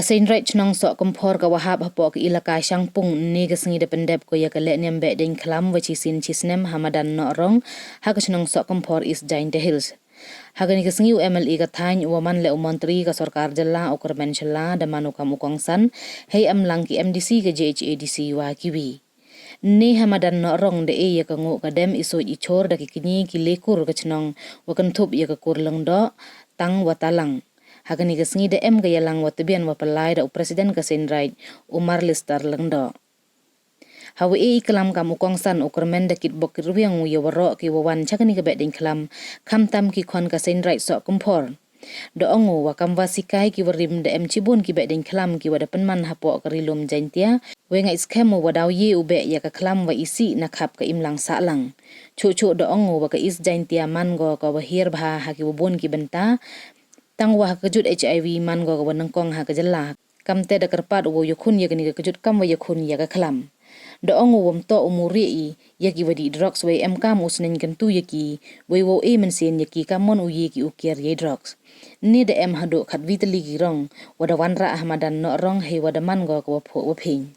Seiñraij Chnong Sohkymphor ka wahab hapo ke ilaka Sangpung ni ke sengi dependep ko ya ke leknem Behdieñkhlam wachisin chisnem hamadan no rong ha ke Chnong Sohkymphor is jain the hills. Hagani ke sengi UMLE ka thain waman le umantri ka sarkar jalla okor menchalla da manukam ukongsan hey amlang ki MDC ke JHADC wa kiwi. Ni hamadan no rong de ya ka ngu ka dem iso ichor da ki kini ki lekur ka Chnong wakan thup ya ka kurlang do tang watalang. Hagani ke sengi de em ga yalang watabian wapalai da presiden ka Seiñraij Umar Listar lengdo. Hawi iklam kam ukongsan ukurmen da kit bokir wiang ya waro ki wawan chakani ka Behdieñkhlam kamtam ki kon ka Seiñraij Sohkymphor. Do ongo wakam wasikai ki warim da em cibun ki Behdieñkhlam ki wada penman hapo ka rilum jaintia wenga iskemu wadaw ye ube ya ka klam wa isi nakap ka imlang salang. Cucu do ongo wa ka is jaintia mango ka wahir bah haki wabun ki benta tang wah kejut HIV man go wanengkong ha kejela kamte da kerpat wo yakun ya gani kejut kam wa yakun ya ka klam do ongo wom to umuri i yaki wadi drugs we em kam usnen kentu yaki we wo e mensen yaki kamon u yaki ukier ye drugs ni da em hado khat vitali girong wada wanra ahmadan no rong he wada man go ko pho phieñ.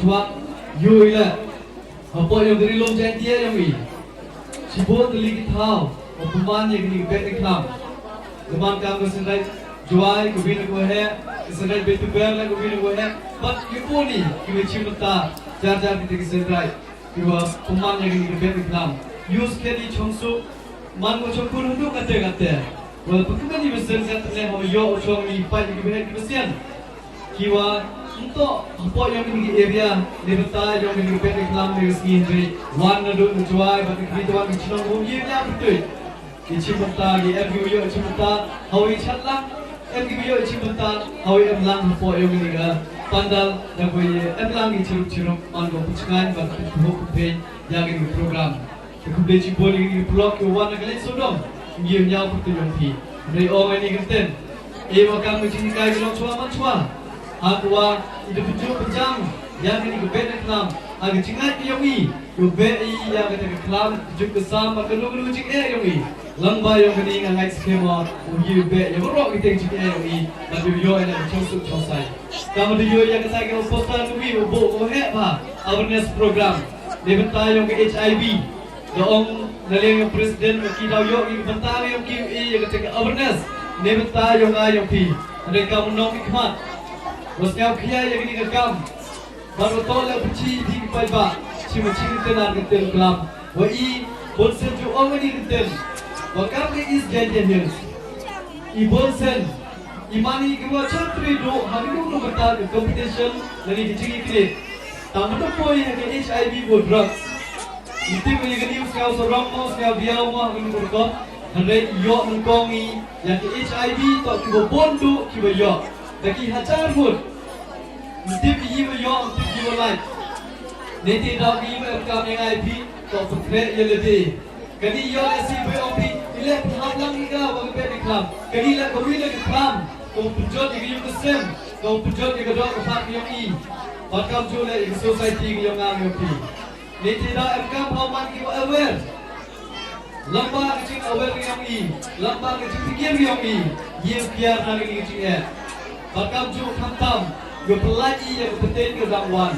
chua yui la apa yang dari lom jantia yang ni sibuk terligi tahu opuman yang ni Behdieñkhlam teman kamu Seiñraij juai kubina ko hai Seiñraij betu ber la kubina ko hai but yuponi kiwe chimta jar di Seiñraij kiwa opuman yang ni Behdieñkhlam use kedi chongsu man mo chongkun hundu kate wala pagkukan ni besen sa tele ho yo chong ni pa ni behe ki besen kiwa untuk apa yang ni area Wyrta yang ni Behdieñkhlam ni Seiñraij wan na do juai ba ki tuan ki Chnong ho ye ya betul ki chimta ki FU yo chimta hawi chatla FU yo chimta hawi amlang apa yang ni ga pandal da ko ye amlang ki chiru man go puchkan ba ki ho pe ya ni program kemudian cipol ini blok ke warna kalian sodom dia nyau pertanyaan pi dari orang ini kenten makam macam kai gelong cua macua hakwa itu tujuh pejam yang ini ke Behdieñkhlam agak cingat yang ini ke BI yang kata ke Khlam tujuh kesam maka lu cik yang ini lamba yang ini ngai skema uji be yang berok kita cik yang ini tapi yo ada cosuk cosai kamu dia yang kata ke poster tu bi ubo apa awareness program Wyrta yang ke HIV Doong naling yung presiden kita yo yung bantang yung QE yung kata awareness Wyrta yung ayong pi ada kamu nong ikmat wasnya kia yang ini ngam baru tolak benci di paiba cuma cing tenar ketel kelam wa I bonsen ju ong ini ketel wa kami is janjian I bonsen imani kewa chantri do hari do bata competition dari kecil kecil tamu tu poi yang HIV go drugs Itu punya gini sekau sorong mau sekau biau mau ini berkot, hendak yo mengkongi yang ke HIV tak kibo bondu kibo yo, lagi hajar pun, itu kibo yo itu kibo lain, nanti dah kibo erkam yang HIV tak percaya ye lebih, kini yo esi BOP, ilah hamlang ika bagi Behdieñkhlam, kini ilah kau ilah Khlam, kau pujat yang yo kesem, kau pujat yang kedua kepak yang I, bakal jual yang society yang ngam yang pi. Nanti dah erkam hawan kita aware, lamba kecil aware yang ini, lamba kecil fikir yang ini, ye biar nak ini kecil. Bakal ju khantam, yo pelagi yang penting ke dangwan.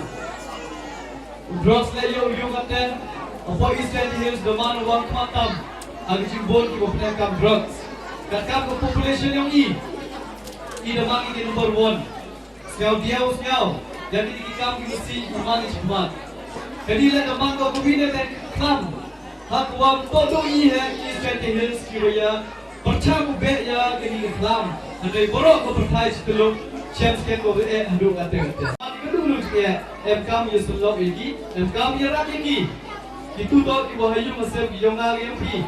Drugs le yo kata, apa Eastern Hills demand wang khantam, agak cimbol kita penangkap drugs. Kakak ke population yang ini demand ini number 1. Sekau dia sekau, jadi kita mesti imani cepat. Jadi lah kemang kau kubina dan Khlam, hak wam todo I hai Eastern Hills kira percang ubek ya kini Khlam, andai borok kau percaya sebelum champs kan kau handuk kata. Kedua dia, kami yang selok lagi, kami yang rak lagi. Itu dot di bawah yang masih yang lagi yang pi,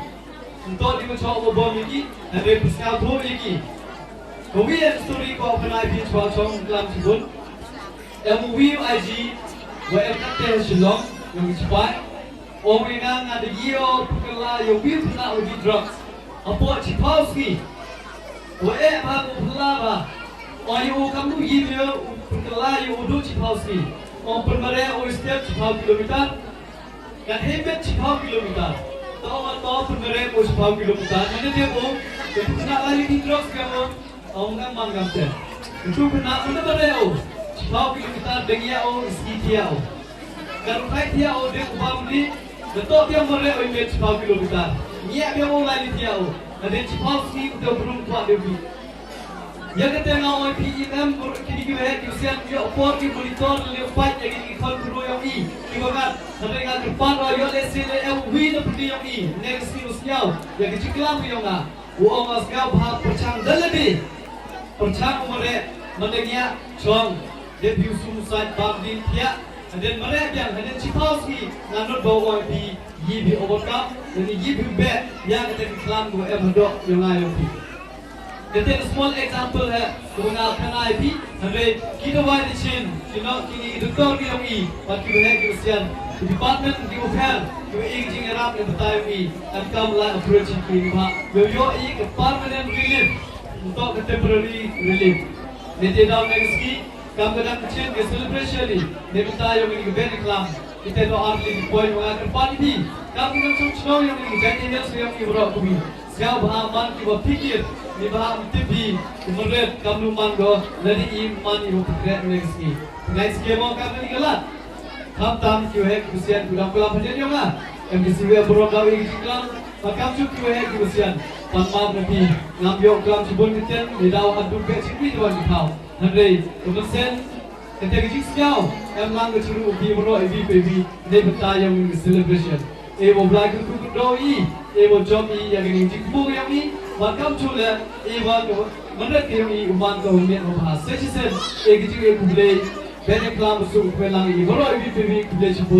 untuk di macam bom lagi, andai puskal tu lagi. Kau yang story kau pernah pi cuaca Khlam sebut, MUV IG. Wa kata Shalom yang cepat, orang yang ada yo perkala yo bil pernah uji drugs, apa cipauski, wa apa pelaba, orang yang kamu yo perkala yo udu cipauski, orang permare o step cipau kilometer, kan hebat cipau kilometer, tahu atau permare o cipau kilometer, mana dia o, pernah lari di drugs kamu, orang mangam ter, itu pernah permare o. Cipau kilometer dengia o skitia o. Kalau kai dia o de kubam ni, betul dia mereka o imej cipau kilometer. Niat dia o lari dia o. Ada cipau ski udah belum kuat dia bi. Ya kata ngau o PEM kini kita kiusian dia opor ki monitor le fight yang ini kon kuro yang I. Kibakan sampai ngan depan o yo le sile win seperti yang I. Next news nyau yang keciklam yang na. O mas kau bahas percang lebih. Percang mereka mendengar Chnong dia biusu sat bagdi dia dan mereka yang hanya cipauski nanut bawa di yibi overcome dan yibi bet yang kita Khlam dua dok yang ayo pi. Kita small example है कोना खाना है भी हमें kita wajib chin kini doktor yang I bagi benar keusian department di offer yo ek jing arab ne बतायो I and come like approach kini ba yo ek permanent relief untuk temporary relief. Nanti dalam negeri kami akan kecil ke celebration ni. Wyrta yang ini Behdieñkhlam kita doa arti point mengajar pagi. Kami nak Chnong yang ini jadi yang ini berapa kumi. Siapa bahaman kita fikir ni baham TV kemudian kami manggo dari iman ibu fikir negeri. Next game kami ni kelat kham tam kyu hai kusian kudam kula pajen yong ah em kisiwe borok gawe iklam makam chu kyu hai kusian pan mam nabi ngam yo klam chibon kiten ni daw adu pe chikwi dwan khau hanrei kusen kete ki siao em lang ke churu bi boro ebi baby ne bata yong celebration e bo bla ku ku do yi e bo job yi ya ni ji ku yong yi makam chu le e ba ko manat ke yong yi uman ko mien ho ha se chi se e ki ji e ku le Behdieñkhlam su ku lang yi boro ebi baby ku le